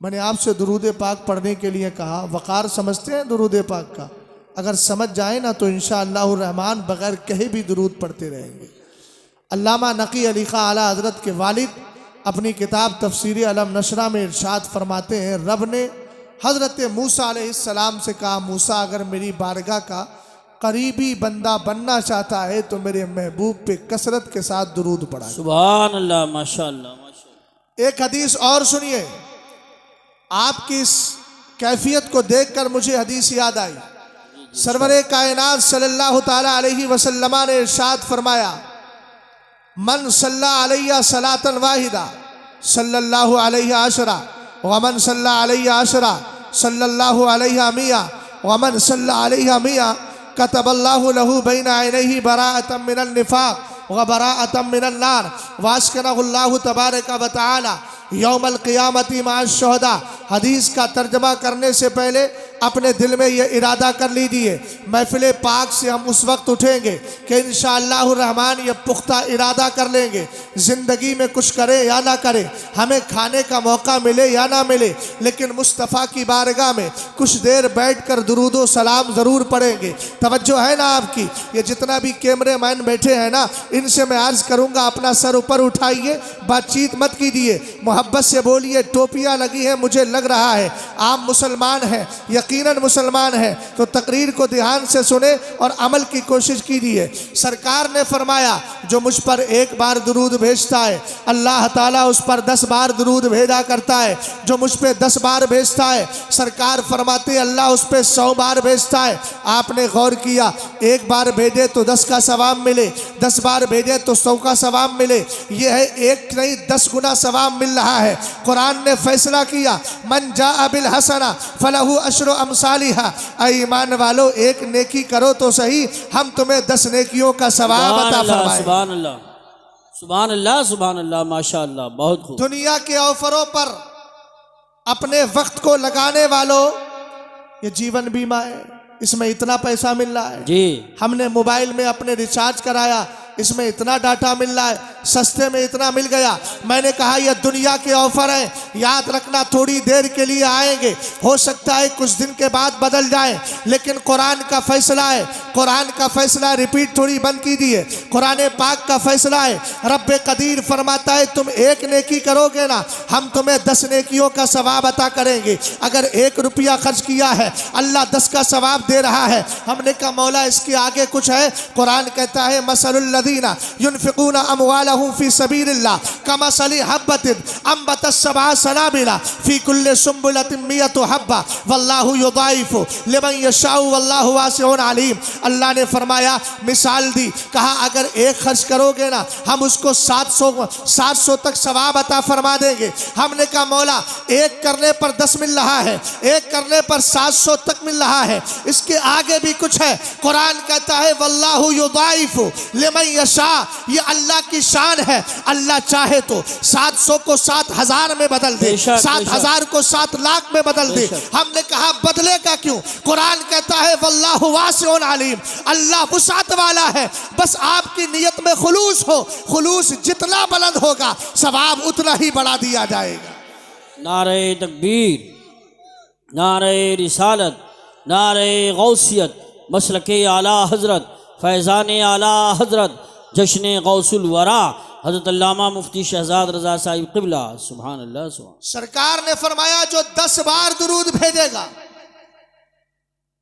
मैंने आपसे दुरूद पाक पढ़ने के लिए कहा। वक़ार समझते हैं दुरूद पाक का? अगर समझ जाए ना तो इंशाअल्लाह रहमान बगैर कहे भी दुरूद पढ़ते रहेंगे। अल्लामा नकी अली खां आला हज़रत के वालिद अपनी किताब तफसीर अलम नशरा में इरशाद फरमाते हैं, रब ने हज़रत मूसा अलैहिस्सलाम से कहा, मूसा अगर मेरी बारगाह का करीबी बंदा बनना चाहता है तो मेरे महबूब पे कसरत के साथ दुरूद पढ़ा। सुभान अल्लाह, माशाअल्लाह माशाअल्लाह। एक हदीस और सुनिए, आपकी इस कैफियत को देखकर मुझे हदीस याद आई। सरवरे कायनात सल्लल्लाहु ताला अलैहि वसल्लम ने इरशाद फरमाया, मन सल्ला अलैया सलातन वाहिदा सल्लल्लाहु अलैहि अशरा व मन सल्ला अलैया अशरा सल्लल्लाहु अलैहि मिया व मन सल्ला अलैहि मिया कतबल्लाहु लहू बैना ऐनैहि बराअतम मिनन निफाक व बराअतम मिनन नार वास्कनहुल्लाहु तबारक व तआला यौमल क़ियामती माअश शुहदा। हदीस का तर्जमा करने से पहले अपने दिल में ये इरादा कर लीजिए, महफिल पाक से हम उस वक्त उठेंगे कि इंशाअल्लाह रहमान ये पुख्ता इरादा कर लेंगे, ज़िंदगी में कुछ करें या ना करें, हमें खाने का मौका मिले या ना मिले, लेकिन मुस्तफ़ा की बारगाह में कुछ देर बैठकर दुरूद व सलाम ज़रूर पढ़ेंगे। तवज्जो है ना आपकी? ये जितना भी कैमरे मैन बैठे हैं ना, इनसे मैं अर्ज़ करूँगा अपना सर ऊपर उठाइए, बातचीत मत कीजिए, मोहब्बत से बोलिए। टोपियाँ लगी हैं, मुझे लग रहा है आप मुसलमान हैं, यकीनन मुसलमान है, तो तकरीर को ध्यान से सुने और अमल की कोशिश कीजिए। सरकार ने फरमाया, जो मुझ पर एक बार दुरूद भेजता है अल्लाह ताला उस पर 10 बार दुरूद भेजा करता है। जो मुझ पे 10 बार भेजता है, सरकार फरमाते अल्लाह उस पे 100 बार भेजता है। आपने गौर किया, एक बार भेजे तो 10 का सवाब मिले, 10 बार भेजे तो 100 का सवाब मिले। यह है एक नहीं 10 गुना सवाब मिल रहा है। कुरान ने फैसला किया, मन जा बिल हसना फलहु अशरु अमसालिहा। ईमान वालों, एक नेकी करो तो सही, हम तुम्हें 10 नेकियों का सवाब अता फरमाएं। सुभान अल्लाह, सुभान अल्लाह, सुभान अल्लाह, माशाअल्लाह, बहुत खूब। दुनिया के ऑफरों पर अपने वक्त को लगाने वालों, ये जीवन बीमा है, इसमें इतना पैसा मिल रहा है जी। हमने मोबाइल में अपने रिचार्ज कराया, इसमें इतना डाटा मिल रहा है, सस्ते में इतना मिल गया। मैंने कहा यह दुनिया के ऑफर है, याद रखना थोड़ी देर के लिए आएंगे, हो सकता है कुछ दिन के बाद बदल जाए, लेकिन कुरान का फैसला है, कुरान का फैसला रिपीट थोड़ी बंद कीजिए, कुरान पाक का फैसला है। रब कदीर फरमाता है तुम एक नेकी करोगे ना, हम तुम्हें 10 नेकियों का सवाब अता करेंगे। अगर 1 रुपया खर्च किया है, अल्लाह 10 का सवाब दे रहा है। हमने कहा मौला इसके आगे कुछ है? कुरान कहता है मसलुल युनफिकूना अमवालहुम फी सबीलिल्लाह कमसली हब्बतिन अंबतत सबअ सनाबिला फी कुल्लि सुंबुलतिन मियतु हब्बा वल्लाहु युदाइफु लिमन यशाउ वल्लाहु वासिउन अलीम। अल्लाह ने फरमाया, मिसाल दी, कहा अगर 1 खर्च करोगे ना, हम उसको 700 तक सवाब अता फरमा देंगे। हमने कहा मौला 1 करने पर 10 मिल रहा है, 1 करने पर 700 तक मिल रहा है, इसके आगे भी कुछ है। कुरान कहता है वल्लाहु युदाइफु लिमन यशा, ये अल्लाह की शान है, अल्लाह चाहे तो 700 को 7000 में बदल दे, 7000 को 7 लाख में बदल दे। हमने कहा बदले का क्यों? कुरान कहता है वल्लाहु वासिउन अलीम, अल्लाह वुसात वाला है, बस आपकी नियत में खुलूस हो, खुलूस जितना बुलंद होगा सवाब उतना ही बढ़ा दिया जाएगा। नारे तकबीर, नारे रिसालत, नारे गौसियत, मसलके आला हजरत, फैज़ान आला हजरत, जश्न गौसुल वरा हजरत अल्लामा मुफ्ती शहजाद रजा साहिब क़िबला। सुभान अल्लाह, सुभान। सरकार ने फरमाया जो 10 बार दुरूद भेजेगा,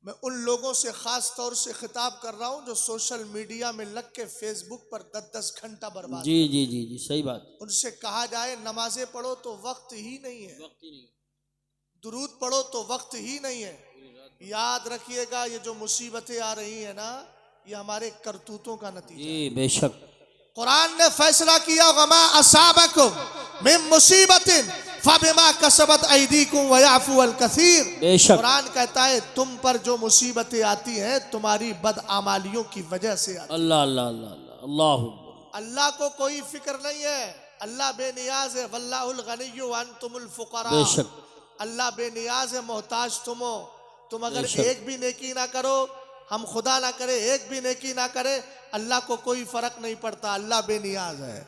मैं उन लोगों से खास तौर से खिताब कर रहा हूं जो सोशल मीडिया में लग के फेसबुक पर 10-10 घंटा बर्बाद। जी जी जी जी, सही बात। उनसे कहा जाए नमाजें पढ़ो तो वक्त ही नहीं है, वक्त ही नहीं, दुरूद पढ़ो तो वक्त ही नहीं है। याद रखिएगा ये जो मुसीबतें आ रही है ना, ये हमारे करतूतों का नतीजा है। बेशक कुरान ने फैसला किया वमा असाबकुम मिन मुसीबतिन फबिमा कसबत ऐदीकुम व याफू अल कसीर। बेशक कुरान कहता है तुम पर जो मुसीबतें आती हैं तुम्हारी बदआमालियों की वजह से आती। अल्लाह अल्लाह अल्लाह अल्लाह। अल्लाह को कोई फिक्र नहीं है, अल्लाह बेनियाज है। वल्लाहुल गनिय्यु व अंतुमुल फुकरा। बेशक अल्लाह बेनियाज है, मोहताज तुम हो। तुम अगर एक भी नेकी ना करो, हम खुदा ना करे एक भी नेकी ना करे, अल्लाह को कोई फर्क नहीं पड़ता, अल्लाह बेनियाज है।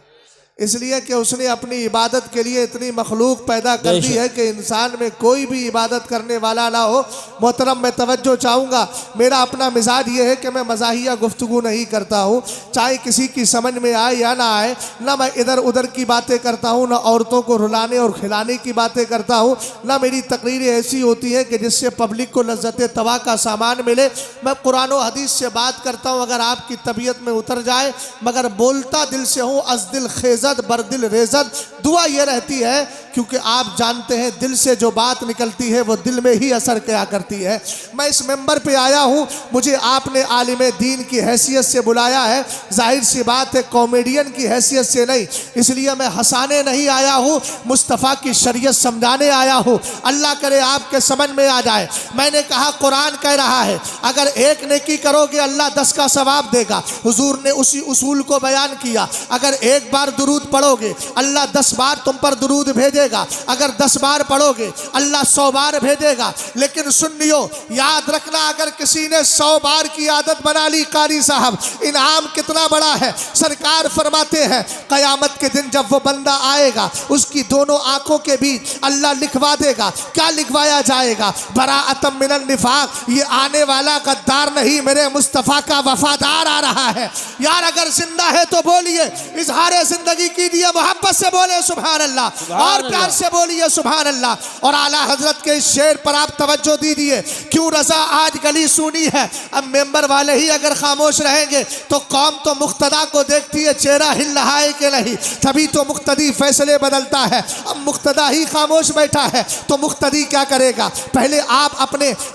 इसलिए कि उसने अपनी इबादत के लिए इतनी मखलूक पैदा कर दी है कि इंसान में कोई भी इबादत करने वाला ना हो। मोहतरम, मैं तवज्जो चाहूँगा, मेरा अपना मिजाज ये है कि मैं मज़ाहिया गुफ्तगू नहीं करता हूँ, चाहे किसी की समझ में आए या ना आए। ना मैं इधर उधर की बातें करता हूँ, ना औरतों को रुलाने और खिलाने की बातें करता हूँ, ना मेरी तकरीरें ऐसी होती हैं कि जिससे पब्लिक को लज्जत तवा का सामान मिले। मैं कुरान और हदीस से बात करता हूँ अगर आपकी तबीयत में उतर जाए, मगर बोलता दिल से हूँ, अज दिल खेजत बरदिल रेजत। दुआ ये रहती है क्योंकि आप जानते हैं दिल से जो बात निकलती है वो दिल में ही असर क्या करती है। मैं इस मेंबर पे आया हूँ, मुझे आपने आलिम दीन की हैसियत से बुलाया है, जाहिर सी बात है कॉमेडियन की हैसियत से नहीं, इसलिए मैं हंसाने नहीं आया हूँ, मुस्तफ़ा की शरीयत समझाने आया हूँ। अल्लाह करे आपके समझ में आ जाए। मैंने कहा कुरान कह रहा है अगर एक नेकी करोगे अल्लाह 10 का सवाब देगा। हुजूर ने उसी उसूल को बयान किया, अगर एक बार दुरूद पढ़ोगे अल्लाह 10 बार तुम पर दुरूद भेजेगा, अगर 10 बार पढ़ोगे अल्लाह 100 बार भेजेगा। लेकिन सुनियो, याद रखना, अगर किसी ने 100 बार की आदत बना ली, कारी साहब, इनाम कितना बड़ा है। सरकार फरमाते हैं कयामत के दिन जब वो बंदा आएगा उसकी दोनों आंखों के बीच अल्लाह लिखवा देगा। क्या लिखवाया जाएगा? बराअतम मिनल निफाक, ये आने वाला गद्दार नहीं, मेरे मुस्तफ़ा का वफादार आ रहा है। यार अगर जिंदा है तो बोलिए, इजहारे जिंदगी कीजिए, मोहब्बत से बोले सुभान अल्लाह, और प्यार से बोलिए सुभान अल्लाह। और आला हजरत के इस शेर पर आप तवज्जो दीजिए। क्यों रजा आज गली सुनी है? अब मेंबर वाले ही अगर खामोश रहेंगे तो कौम तो मुक्तदा को देखती है, चेहरा हिल रहा है कि नहीं, तभी तो मुक्तदी फैसले बदलता है। अब मुक्तदा ही खामोश बैठा है तो मुक्तदी क्या करेगा? पहले आप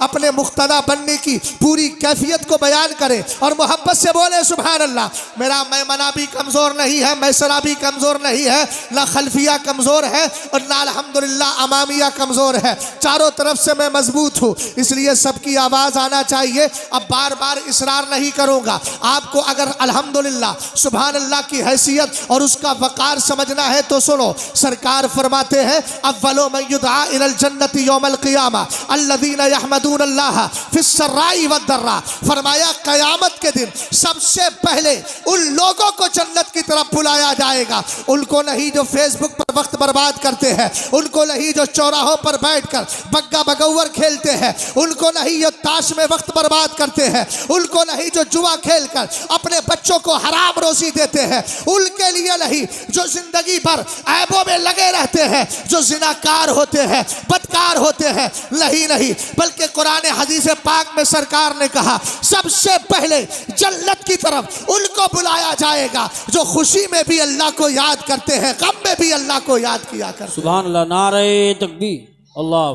अपने मुक्तदा बनने की पूरी कैफियत को बयान करें और मोहब्बत से बोले सुभान अल्लाह। मेरा मैमना भी कमज़ोर नहीं है, मैसरा भी कमज़ोर नहीं है, ना खल्फिया कमज़ोर है और ना अल्हम्दुलिल्लाह अमामिया कमज़ोर है, चारों तरफ से मैं मजबूत हूँ। इसलिए सबकी आवाज़ आना चाहिए। अब बार बार इसरार नहीं करूँगा, आपको अगर अल्हम्दुलिल्लाह सुभान अल्लाह की हैसियत और उसका वक़ार समझना है तो सुनो। सरकार फरमाते हैं अव्वलो मन युदआ इलल जन्नति यौमल क़ियामा अल्लज़ीना यहमदून अल्लाह फिस्सर्राई वद्दर्रा। फरमाया क़यामत के दिन सबसे पहले उन लोगों को जन्नत की तरफ बुलाया जाएगा, उनको नहीं जो फेसबुक पर वक्त बर्बाद करते हैं, उनको नहीं जो चौराहों पर बैठकर बग्गा बगौर खेलते हैं, उनको नहीं जो ताश में वक्त बर्बाद करते हैं, उनको नहीं जो जुआ खेलकर अपने बच्चों को हराम रोजी देते हैं, उनके लिए नहीं जो जिंदगी भर ऐबों में लगे रहते हैं, जो जिनाकार होते हैं, बदकार होते हैं, नहीं, बल्कि कुरान हदीस पाक में सरकार ने कहा सबसे पहले जन्नत की तरफ उनको बुलाया जाएगा जो खुशी में भी अल्लाह को याद करते हैं, गम में भी अल्लाह को याद किया करते हैं। सुभान अल्लाह, नारे तकबीर, अल्लाह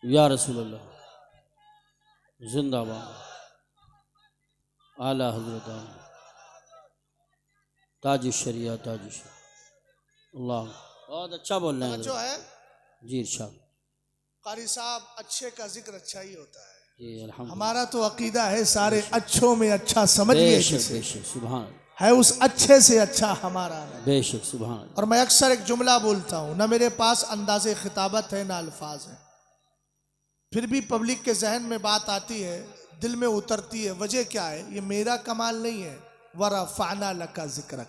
या रसूल अल्लाह, जिंदाबाद, आला हजरत ताज शरिया, ताज शरिया। अल्लाह, बहुत अच्छा बोल रहे हैं जो है जी इरशाद। कारी साहब, अच्छे का जिक्र अच्छा ही होता है। जी अल्हम्दुलिल्लाह, हमारा तो अकीदा है सारे अच्छों में अच्छा समझिए, बेशक बेशक, सुभान है उस अच्छे से अच्छा हमारा है। बेशक, सुभान। और मैं अक्सर एक जुमला बोलता हूँ, ना मेरे पास अंदाज़े खिताबत है ना अल्फाज है, फिर भी पब्लिक के जहन में बात आती है, दिल में उतरती है। वजह क्या है? ये मेरा कमाल नहीं है। वरफ़अना लका ज़िक्रक,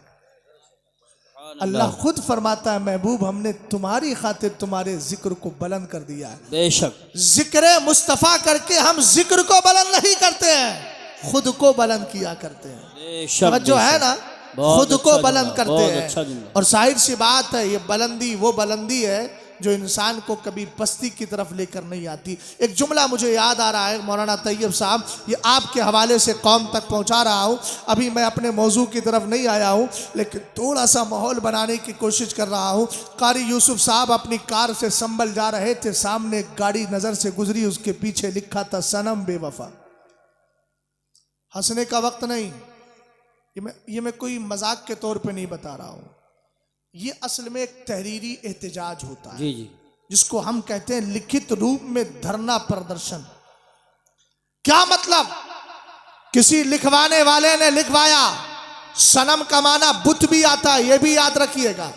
अल्लाह खुद फरमाता है महबूब हमने तुम्हारी खातिर तुम्हारे जिक्र को बुलंद कर दिया है। बेशक, जिक्र मुस्तफ़ा करके हम जिक्र को बुलंद नहीं करते हैं, खुद को बुलंद किया करते हैं। बेशक, जो है ना, खुद को बुलंद करते हैं। अच्छा। और जाहिर सी बात है, ये बुलंदी वो बुलंदी है जो इंसान को कभी पस्ती की तरफ लेकर नहीं आती। एक जुमला मुझे याद आ रहा है, मौलाना तैयब साहब, ये आपके हवाले से कौम तक पहुंचा रहा हूं। अभी मैं अपने मौजू की तरफ नहीं आया हूं, लेकिन थोड़ा सा माहौल बनाने की कोशिश कर रहा हूं। कारी यूसुफ साहब अपनी कार से संभल जा रहे थे, सामने एक गाड़ी नज़र से गुजरी, उसके पीछे लिखा था सनम बेवफा। हंसने का वक्त नहीं, ये मैं कोई मजाक के तौर पे नहीं बता रहा हूं, ये असल में एक तहरीरी एहतजाज होता है। जी जी, जिसको हम कहते हैं लिखित रूप में धरना प्रदर्शन। क्या मतलब? किसी लिखवाने वाले ने लिखवाया, सनम का माना बुत भी आता है, ये भी याद रखिएगा।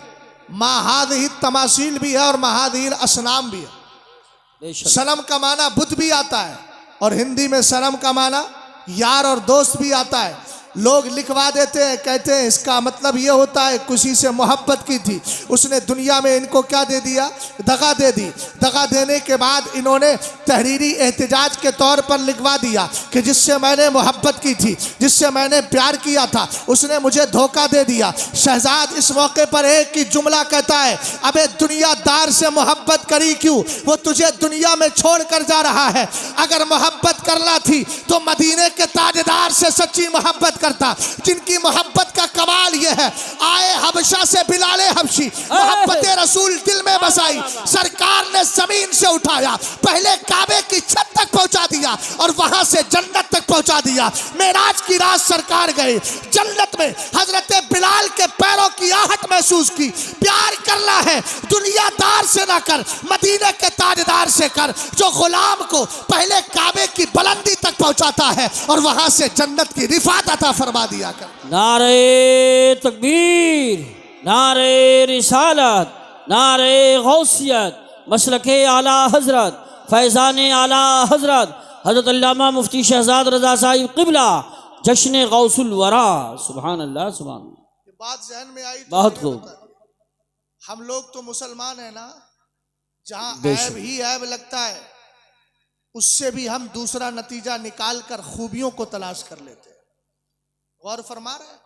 महादही तमासील भी है और महादही असनाम भी है। सनम का माना बुत भी आता है और हिंदी में सनम का माना यार और दोस्त भी आता है। लोग लिखवा देते हैं, कहते हैं इसका मतलब ये होता है किसी से मोहब्बत की थी, उसने दुनिया में इनको क्या दे दिया, दगा दे दी। दगा देने के बाद इन्होंने तहरीरी एहतजाज के तौर पर लिखवा दिया कि जिससे मैंने मोहब्बत की थी, जिससे मैंने प्यार किया था, उसने मुझे धोखा दे दिया। शहजाद इस मौके पर एक ही जुमला कहता है, अबे दुनियादार से मोहब्बत करी क्यों, वो तुझे दुनिया में छोड़ कर जा रहा है। अगर मोहब्बत करना थी तो मदीने के ताजदार से सच्ची मोहब्बत करता, जिनकी मोहब्बत का कमाल ये है, आए हबशा से बिलाले हबशी, मोहब्बत रसूल दिल में बसाई, सरकार ने जमीन से उठाया, पहले काबे की छत तक पहुंचा दिया और वहां से जन्नत तक पहुंचा दिया। मेराज की रात सरकार गए, जन्नत में हजरत बिलाल के पैरों की आहट महसूस की। प्यार करना है दुनियादार से ना कर, मदीने के ताजदार से कर, जो गुलाम को पहले काबे की बुलंदी तक पहुंचाता है और वहां से जन्नत की रिफात अता फरमा दिया कर। नारे तकबीर, नारे रिसालत, नारे गौसियत, मसलके आला हजरत, फैज़ान आला हजरत हजरत अल्लामा मुफ्ती शहजाद रजा साहिब क़िबला, जश्न गौसुल वरा। सुभान अल्लाह, सुभान अल्लाह। ये बात जहन में आई तो बहुत ये खूब। होता है। हम लोग तो मुसलमान है ना, जहां बेशक। ऐब ही ऐब लगता है उससे भी हम दूसरा नतीजा निकाल कर खूबियों को तलाश कर लेते हैं। गौर फरमा रहे हैं।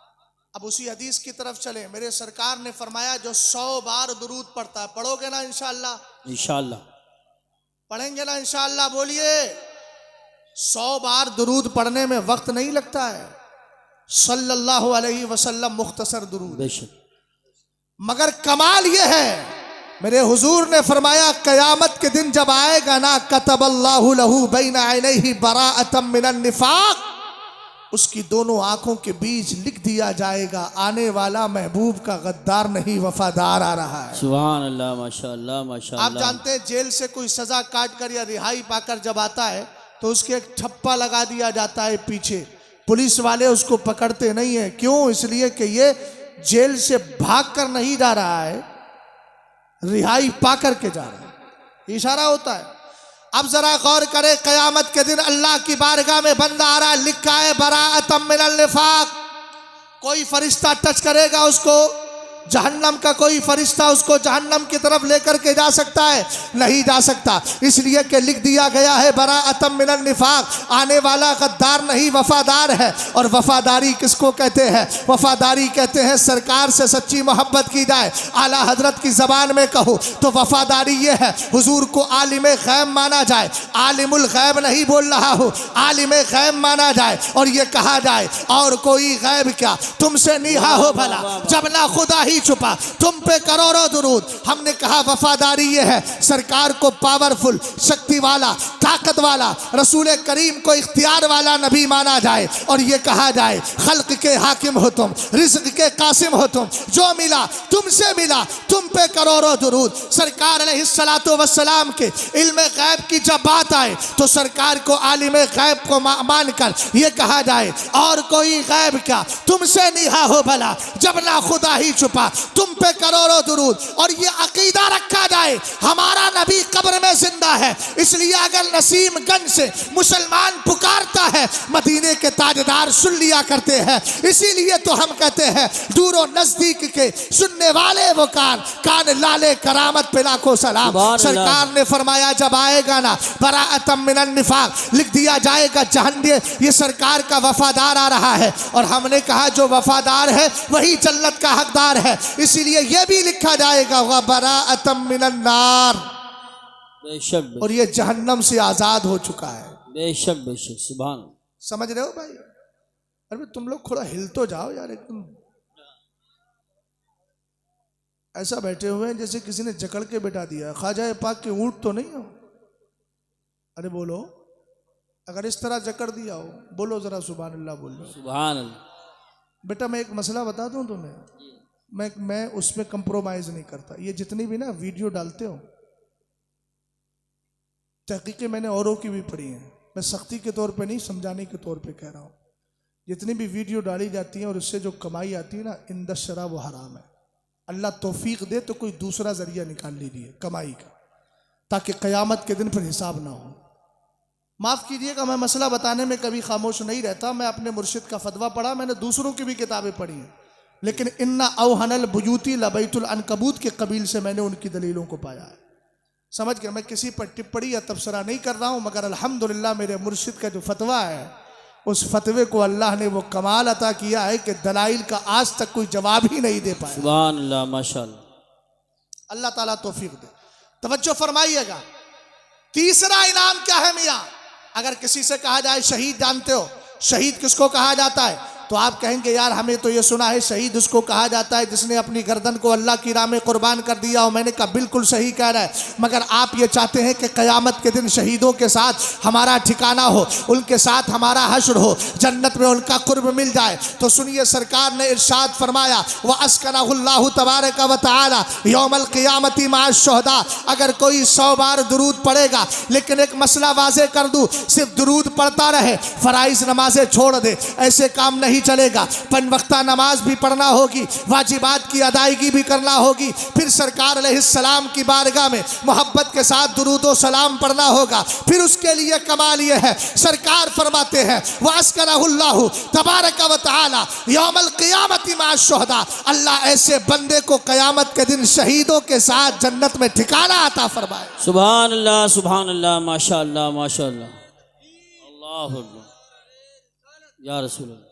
अब उसी हदीस की तरफ चले। मेरे सरकार ने फरमाया जो 100 बार दुरूद पढ़ता है, पढ़ोगे ना इंशाअल्लाह? इंशाअल्लाह पढ़ेंगे ना इंशाअल्लाह? बोलिए। 100 बार दुरूद पढ़ने में वक्त नहीं लगता है। सल्लल्लाहु अलैहि वसल्लम मुख्तसर दुरूद, बेशक। मगर कमाल ये है, मेरे हुजूर ने फरमाया कयामत के दिन जब आएगा ना, कतबल्लाहु लहू बैना ऐनैहि बराअतम मिनन निफाक, उसकी दोनों आंखों के बीच लिख दिया जाएगा आने वाला महबूब का गद्दार नहीं वफादार आ रहा है। सुभान अल्लाह, माशाअल्लाह, माशाअल्लाह। आप जानते हैं जेल से कोई सजा काट कर या रिहाई पाकर जब आता है तो उसके एक ठप्पा लगा दिया जाता है पीछे। पुलिस वाले उसको पकड़ते नहीं है। क्यों? इसलिए कि ये जेल से भाग कर नहीं जा रहा है, रिहाई पा करके जा रहा है। इशारा होता है। अब जरा गौर करे, कयामत के दिन अल्लाह की बारगाह में बंदा आ रहा है, लिखा है बराअतम मिनल निफाक। कोई फरिश्ता टच करेगा उसको, जहन्नम का कोई फरिश्ता उसको जहन्नम की तरफ लेकर के जा सकता है? नहीं जा सकता, इसलिए कि लिख दिया गया है बराअतम मिनल निफाक, आने वाला गद्दार नहीं वफादार है। और वफादारी किसको कहते हैं? वफादारी कहते हैं सरकार से सच्ची मोहब्बत की जाए। आला हजरत की जबान में कहो तो वफादारी ये है, हुजूर को आलिम गैब माना जाए। आलिमुल गैब नहीं बोल रहा हो, आलिम गैब माना जाए और ये कहा जाए और कोई गैब क्या तुमसे नीहा हो भला, जब ना खुदा ही छुपा तुम पे करोड़ों दुरूद। हमने कहा वफादारी ये है सरकार को पावरफुल, शक्ति वाला, ताकत वाला, रसूल करीम को इख्तियार वाला नबी माना जाए और ये कहा जाए खल्क के हाकिम हो तुम, रिज़्क़ के कासिम हो तुम, जो मिला तुमसे मिला, तुम पे करोड़ों दुरूद। सरकार अलैहिस्सलातु वस्सलाम के इल्म गैब की जब बात आए तो सरकार को आलिम गैब को मानकर ये कहा जाए और कोई गैब क्या तुमसे नीहा हो भला, जब ना खुदा ही छुपा तुम पे करोड़ों दुरूद। और ये अकीदा रखा जाए हमारा नबी कब्र में जिंदा है, इसलिए अगर नसीमगंज से मुसलमान पुकारता है मदीने के ताजदार सुन लिया करते हैं। इसीलिए तो हम कहते हैं दूर और नजदीक के सुनने वाले वो कान लाले करामत पे लाखों सलाम। सरकार ने फरमाया जब आएगा ना बराअतम मिनन निफाक, लिख दिया जाएगा जहन्नम, ये सरकार का वफादार आ रहा है। और हमने कहा जो वफादार है वही जन्नत का हकदार है, इसीलिए यह भी लिखा जाएगा व बराअतम मिनन नार, बेशक। और ये जहन्नम से आजाद हो चुका है। बेशक बेशक, सुभान। समझ रहे हो भाई? अरे तुम लोग थोड़ा हिल तो जाओ यार, एकदम ऐसा बैठे हुए हैं जैसे किसी ने जकड़ के बैठा दिया। ख्वाजा पाक के ऊंट तो नहीं हो? अरे बोलो, अगर इस तरह जकड़ दिया हो, बोलो जरा सुभान अल्लाह बोलो। सुभान अल्लाह। बेटा मैं एक मसला बता दूं तुम्हें, मैं उसमें कंप्रोमाइज नहीं करता। ये जितनी भी ना वीडियो डालते हो, तहकीकें मैंने औरों की भी पढ़ी हैं, मैं सख्ती के तौर पे नहीं समझाने के तौर पे कह रहा हूँ। जितनी भी वीडियो डाली जाती हैं और उससे जो कमाई आती है ना, इंदश शरा वो हराम है। अल्लाह तौफीक दे तो कोई दूसरा जरिया निकाल लीजिए कमाई का, ताकि क़यामत के दिन पर हिसाब ना हो। माफ़ कीजिएगा, मैं मसला बताने में कभी खामोश नहीं रहता। मैं अपने मुर्शिद का फतवा पढ़ा, मैंने दूसरों की भी किताबें पढ़ी हैं, लेकिन इन्ना अवहनल बुयूती लबैतुल अनकबूत के कबील से मैंने उनकी दलीलों को पाया है। समझ गया, मैं किसी पर टिप्पणी या तबसरा नहीं कर रहा हूँ, मगर अल्हम्दुलिल्लाह मेरे मुर्शिद का जो फतवा है, उस फतवे को अल्लाह ने वो कमाल अता किया है कि दलाइल का आज तक कोई जवाब ही नहीं दे पाया। सुभान अल्लाह, माशाअल्लाह। अल्लाह ताला तौफीक दे। तवज्जो फरमाइएगा, तीसरा इनाम क्या है मियाँ? अगर किसी से कहा जाए शहीद जानते हो, शहीद किसको कहा जाता है, तो आप कहेंगे यार हमें तो ये सुना है शहीद उसको कहा जाता है जिसने अपनी गर्दन को अल्लाह की राह में कुर्बान कर दिया हो। मैंने कहा बिल्कुल सही कह रहा है, मगर आप ये चाहते हैं कि क़यामत के दिन शहीदों के साथ हमारा ठिकाना हो, उनके साथ हमारा हश्र हो, जन्नत में उनका कुर्ब मिल जाए। तो सुनिए, सरकार ने इरशाद फरमाया व अस्कनहुल्लाहु तबारक व तआला यौमल क़ियामती मअ शुहदा। अगर कोई 100 बार दुरूद पढ़ेगा, लेकिन एक मसला वाज़े कर दूँ, सिर्फ दुरूद पढ़ता रहे, फ़राइज़ नमाजें छोड़ दे, ऐसे काम नहीं चलेगा। 5 वक्ता नमाज भी पढ़ना होगी, वाजिबात की अदायगी भी करना होगी, फिर सरकार अलैहिस्सलाम की बारगाह में मोहब्बत के साथ दुरूद व सलाम पढ़ना होगा। फिर उसके लिए कमाल ये है, सरकार फरमाते हैं वास्करहुल्लाहु तबारक व तआला यौमल क़ियामती मअ शुहदा। अल्लाह ऐसे बंदे को क़यामत के दिन शहीदों के साथ जन्नत में ठिकाना अता फरमाए। सुभान अल्लाह, सुभान अल्लाह, माशाअल्लाह, माशाअल्लाह, अल्लाहु अकबर, या रसूल अल्लाह,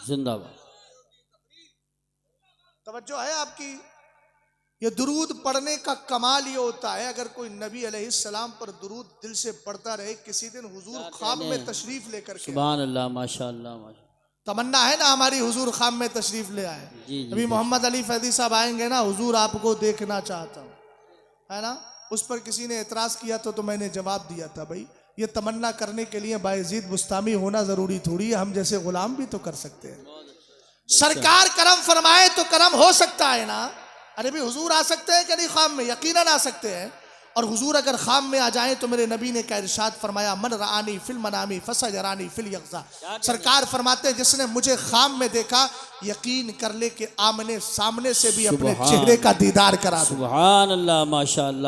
जिंदाबाद। तवज्जो है आपकी? ये दुरूद पढ़ने का कमाल ये होता है, अगर कोई नबी अलैहिस्सलाम पर दुरूद दिल से पढ़ता रहे, किसी दिन हुजूर ख्वाब में तशरीफ लेकर के, सुभान अल्लाह, माशाअल्लाह, माशाअल्लाह। तमन्ना है ना हमारी हुजूर ख्वाब में तशरीफ ले आए। अभी मोहम्मद अली फैदी साहब आएंगे ना, हुजूर आपको देखना चाहता हूँ, है ना। उस पर किसी ने एतराज किया तो मैंने जवाब दिया था, भाई ये तमन्ना करने के लिए बायजीद बुस्तामी होना जरूरी थोड़ी है, हम जैसे गुलाम भी तो कर सकते हैं। सरकार करम फरमाए तो करम हो सकता है ना। अरे भी हुजूर आ सकते हैं कि नहीं ख्वाब में? यकीनन आ सकते हैं। और हुजूर अगर ख्वाब में आ जाएं तो मेरे नबी ने क्या इरशाद फरमाया, मन रानी फिल मनामी फसजरानी फिल यक़ज़ा। सरकार फरमाते हैं जिसने मुझे ख्वाब में देखा, यकीन कर ले कि आमने सामने से भी अपने चेहरे का दीदार करा दो। सुभान अल्लाह, माशाअल्लाह।